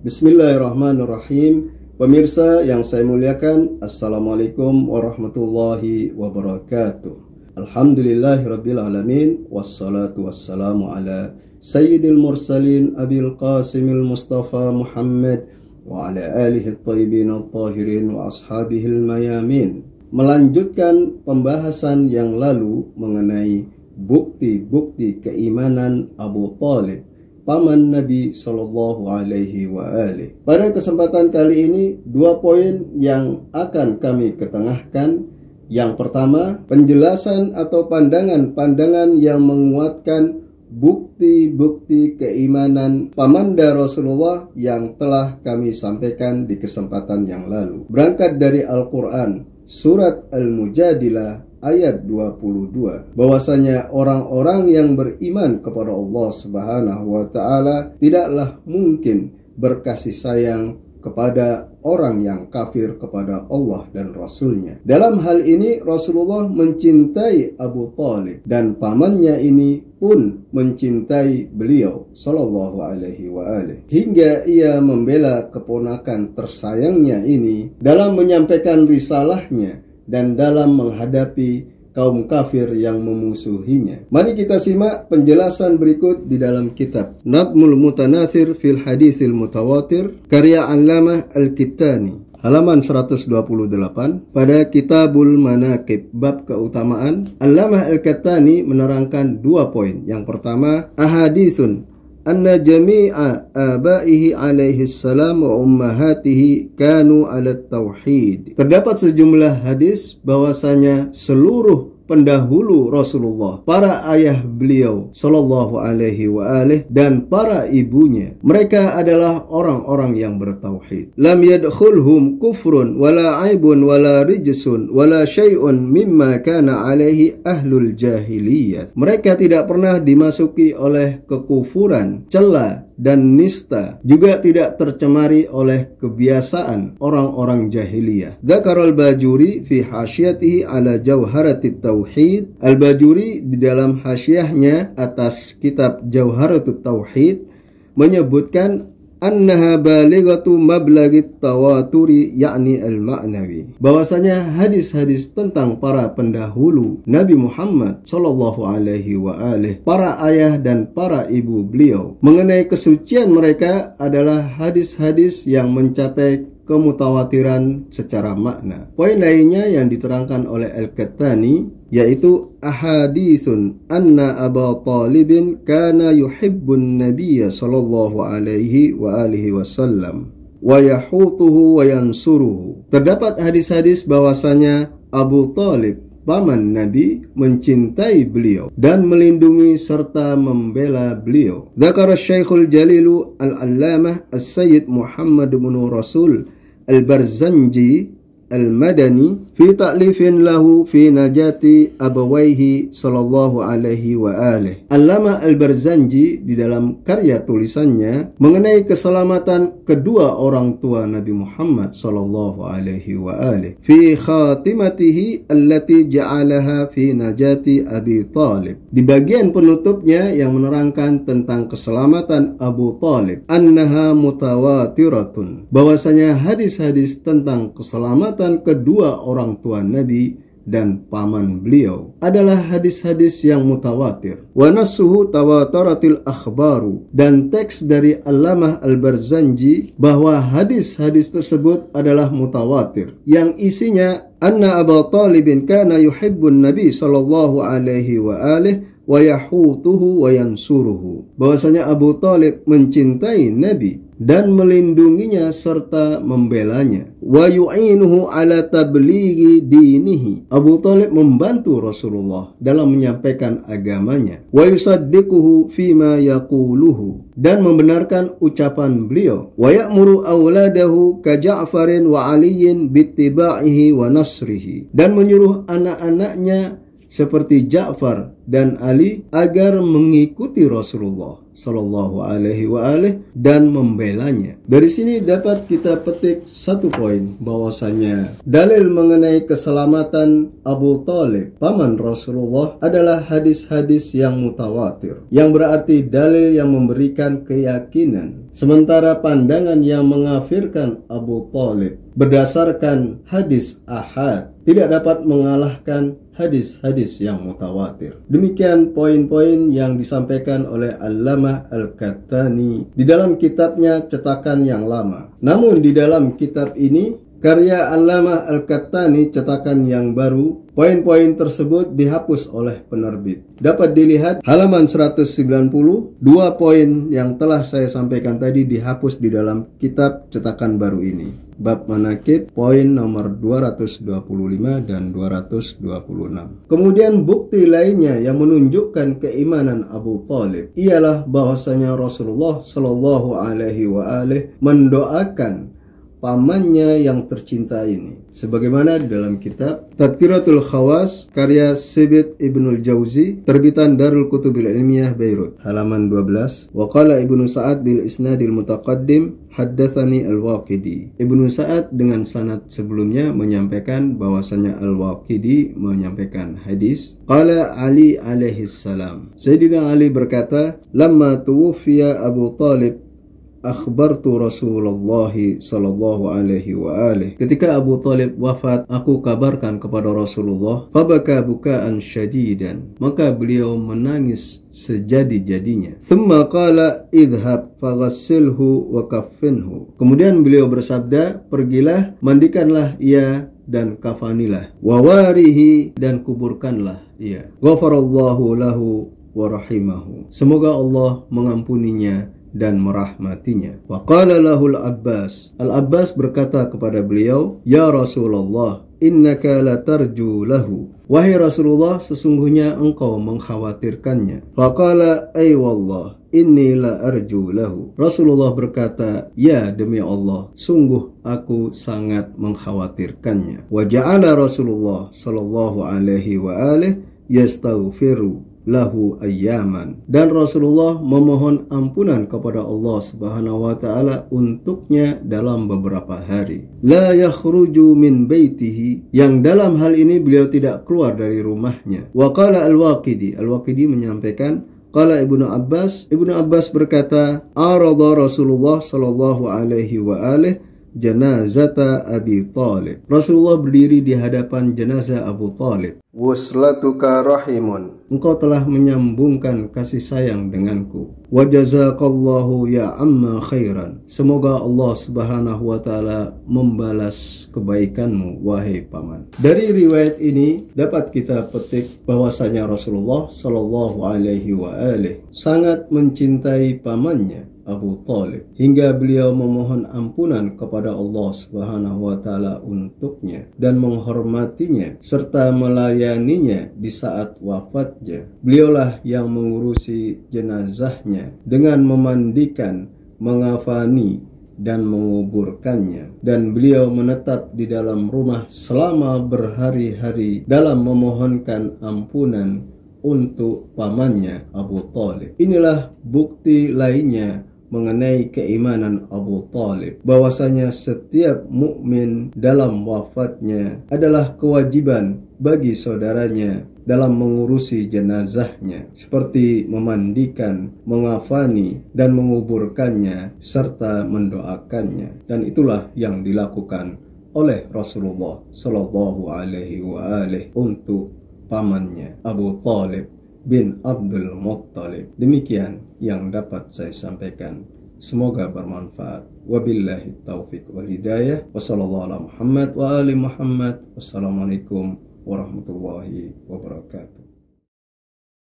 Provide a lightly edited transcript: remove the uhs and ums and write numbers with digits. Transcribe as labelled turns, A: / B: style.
A: Bismillahirrahmanirrahim. Pemirsa yang saya muliakan, Assalamualaikum warahmatullahi wabarakatuh. Alhamdulillahirabbil alamin, wassalatu wassalamu ala sayyidil mursalin abil qasimil mustafa Muhammad wa ala alihi at-tayyibin at-tahirin wa ashabihil mayamin. Melanjutkan pembahasan yang lalu mengenai bukti-bukti keimanan Abu Thalib, paman Nabi Shallallahu Alaihi Wasallam. Pada kesempatan kali ini, 2 poin yang akan kami ketengahkan. Yang pertama, penjelasan atau pandangan-pandangan yang menguatkan bukti-bukti keimanan pamanda Rasulullah yang telah kami sampaikan di kesempatan yang lalu. Berangkat dari Al-Quran, Surat Al-Mujadilah ayat 22, bahwasanya orang-orang yang beriman kepada Allah Subhanahu wa taala tidaklah mungkin berkasih sayang kepada orang yang kafir kepada Allah dan Rasulnya. Dalam hal ini Rasulullah mencintai Abu Thalib dan pamannya ini pun mencintai beliau Sallallahu Alaihi Wasallam, hingga ia membela keponakan tersayangnya ini dalam menyampaikan risalahnya dan dalam menghadapi kaum kafir yang memusuhinya. Mari kita simak penjelasan berikut di dalam kitab Nadmul Mutanatsir fil Haditsil Mutawatir karya Allamah Al-Kittani, halaman 128, pada Kitabul Manaqib bab keutamaan. Allamah Al-Kittani menerangkan 2 poin. Yang pertama, ahaditsun anna jami'a abaihi alaihi salam wa ummahatihi kanu ala tauhid. Terdapat sejumlah hadis bahwasanya seluruh pendahulu Rasulullah, para ayah beliau Sallallahu Alaihi Wasallam dan para ibunya, mereka adalah orang-orang yang bertauhid. Lam yadkhulhum kufrun wala aibun wala rijsun wala syai'un mimma kana alaihi ahlul jahiliyah. Mereka tidak pernah dimasuki oleh kekufuran, cela dan nista, juga tidak tercemari oleh kebiasaan orang-orang jahiliyah. Dzakar al-Bajuri fi hasyatihi ala Jauharatit Tauhid. Al-Bajuri di dalam hasyiahnya atas kitab Jauharatut Tauhid menyebutkan annaha balighatu mablagit tawaturi yakni al-ma'nawi, bahwasanya hadis-hadis tentang para pendahulu Nabi Muhammad Sallallahu Alaihi Wasallam, para ayah dan para ibu beliau, mengenai kesucian mereka adalah hadis-hadis yang mencapai kemutawatiran secara makna. Poin lainnya yang diterangkan oleh Al-Kittani yaitu ahaditsun anna Abu Thalibin kana yuhibbun nabiyya sallallahu alaihi wa alihi wasallam wa yahutuhu wa yansuruhu. Terdapat hadis-hadis bahwasanya Abu Thalib, paman Nabi, mencintai beliau dan melindungi serta membela beliau. Dzakara Syekhul Jalilu Al-Allamah As-Sayyid Muhammad bin Rasul Al-Barzanji Al-Madani fi ta'lifin lahu fi najati abawaihi sallallahu alaihi wa alihi. Allamah Al-Barzanji di dalam karya tulisannya mengenai keselamatan kedua orang tua Nabi Muhammad sallallahu alaihi wa alihi fi khatimatihi allati ja'alaha fi najati Abi Thalib. Di bagian penutupnya yang menerangkan tentang keselamatan Abu Thalib, annaha mutawatiratun, bahwasanya hadis-hadis tentang keselamatan kedua orang tua Nabi dan paman beliau adalah hadis-hadis yang mutawatir. Wa nasuhu tawataratil akhbaru, dan teks dari Allamah Al-Barzanji bahwa hadis-hadis tersebut adalah mutawatir yang isinya anna Abu Thalibin kana yuhibbun Nabi sallallahu alaihi wa alihi wa yahutuhu wa yansuruhu, bahwasanya Abu Thalib mencintai Nabi dan melindunginya serta membelanya. Wa yu'inuhu ala tablighi dinihi, Abu Thalib membantu Rasulullah dalam menyampaikan agamanya. Wa yusaddiquhu fima yaquluhu, dan membenarkan ucapan beliau. Wa ya'muru auladahu ka Ja'farin wa Aliyin bittiba'ihi wa nasrihi, dan menyuruh anak-anaknya seperti Ja'far dan Ali agar mengikuti Rasulullah Sallallahu Alaihi Wasallam dan membelanya. Dari sini dapat kita petik satu poin, bahwasanya dalil mengenai keselamatan Abu Thalib, paman Rasulullah, adalah hadis-hadis yang mutawatir, yang berarti dalil yang memberikan keyakinan. Sementara pandangan yang mengafirkan Abu Thalib berdasarkan hadis ahad tidak dapat mengalahkan hadis-hadis yang mutawatir. Demikian poin-poin yang disampaikan oleh Allamah Al-Qahtani di dalam kitabnya Cetakan yang Lama. Namun di dalam kitab ini, karya Allamah Al-Qahtani Cetakan yang Baru, poin-poin tersebut dihapus oleh penerbit. Dapat dilihat halaman 190, 2 poin yang telah saya sampaikan tadi dihapus di dalam kitab Cetakan Baru ini. Bab Manaqib, poin nomor 225 dan 226. Kemudian bukti lainnya yang menunjukkan keimanan Abu Thalib ialah bahwasanya Rasulullah Shallallahu Alaihi Wasallam mendoakan pamannya yang tercinta ini, sebagaimana di dalam kitab Tadkiratul Khawas karya Sibit Ibnul Jauzi, terbitan Darul Kutubil Ilmiyah Beirut, halaman 12. Wa qala Ibnu Sa'ad bil isnadil mutaqaddim haddatsani Al-Waqidi. Ibnu Sa'ad dengan sanad sebelumnya menyampaikan bahwasanya Al-Waqidi menyampaikan hadis. Qala Ali alaihi salam, Sayyidina Ali berkata, lamma tuwfiya Abu Thalib akhbartu Rasulullah sallallahu alaihi wa alihi. Ketika Abu Thalib wafat, aku kabarkan kepada Rasulullah. Fabaka bukaan syadidan, maka beliau menangis sejadi-jadinya. Thumma qala idhab faghassilhu wa kaffinhu. Kemudian beliau bersabda, pergilah, mandikanlah ia dan kafanilah. Wawarihi, dan kuburkanlah ia. Ghafarallahu lahu wa rahimahu. Semoga Allah mengampuninya dan merahmatinya. Wa qala lahul Abbas. Al-Abbas berkata kepada beliau, ya Rasulullah, innaka la tarju lahu. Wahai Rasulullah, sesungguhnya engkau mengkhawatirkannya. Faqala ay wallah inni la arju lahu. Rasulullah berkata, ya demi Allah, sungguh aku sangat mengkhawatirkannya. Wa ja'ala Rasulullah sallallahu alaihi wa alihi yastaghfiru lahu ayyaman, dan Rasulullah memohon ampunan kepada Allah Subhanahu wa taala untuknya dalam beberapa hari. La yakhruju min baitihi, yang dalam hal ini beliau tidak keluar dari rumahnya. Wa qala Al-Waqidi, Al-Waqidi menyampaikan, qala Ibnu Abbas berkata, arada Rasulullah sallallahu alaihi wa alihi janazata Abi Thalib. Rasulullah berdiri di hadapan jenazah Abu Thalib. Wuslatuka rahimun, engkau telah menyambungkan kasih sayang denganku. Wa jazakallahu ya amma khairan, semoga Allah Subhanahu wa taala membalas kebaikanmu wahai paman. Dari riwayat ini dapat kita petik bahwasanya Rasulullah sallallahu alaihi wa alihi sangat mencintai pamannya Abu Thalib hingga beliau memohon ampunan kepada Allah Subhanahu wa taala untuknya dan menghormatinya serta melayaninya di saat wafatnya. Beliaulah yang mengurusi jenazahnya dengan memandikan, mengafani dan menguburkannya, dan beliau menetap di dalam rumah selama berhari-hari dalam memohonkan ampunan untuk pamannya Abu Thalib. Inilah bukti lainnya mengenai keimanan Abu Thalib, bahwasanya setiap mukmin dalam wafatnya adalah kewajiban bagi saudaranya dalam mengurusi jenazahnya, seperti memandikan, mengafani, dan menguburkannya serta mendoakannya. Dan itulah yang dilakukan oleh Rasulullah Shallallahu Alaihi Wasallam untuk pamannya Abu Thalib bin Abdul Muttalib. Demikian yang dapat saya sampaikan. Semoga bermanfaat. Wabillahi taufiq wal hidayah. Wassallallahu ala Muhammad wa ali Muhammad. Wassalamualaikum warahmatullahi wabarakatuh.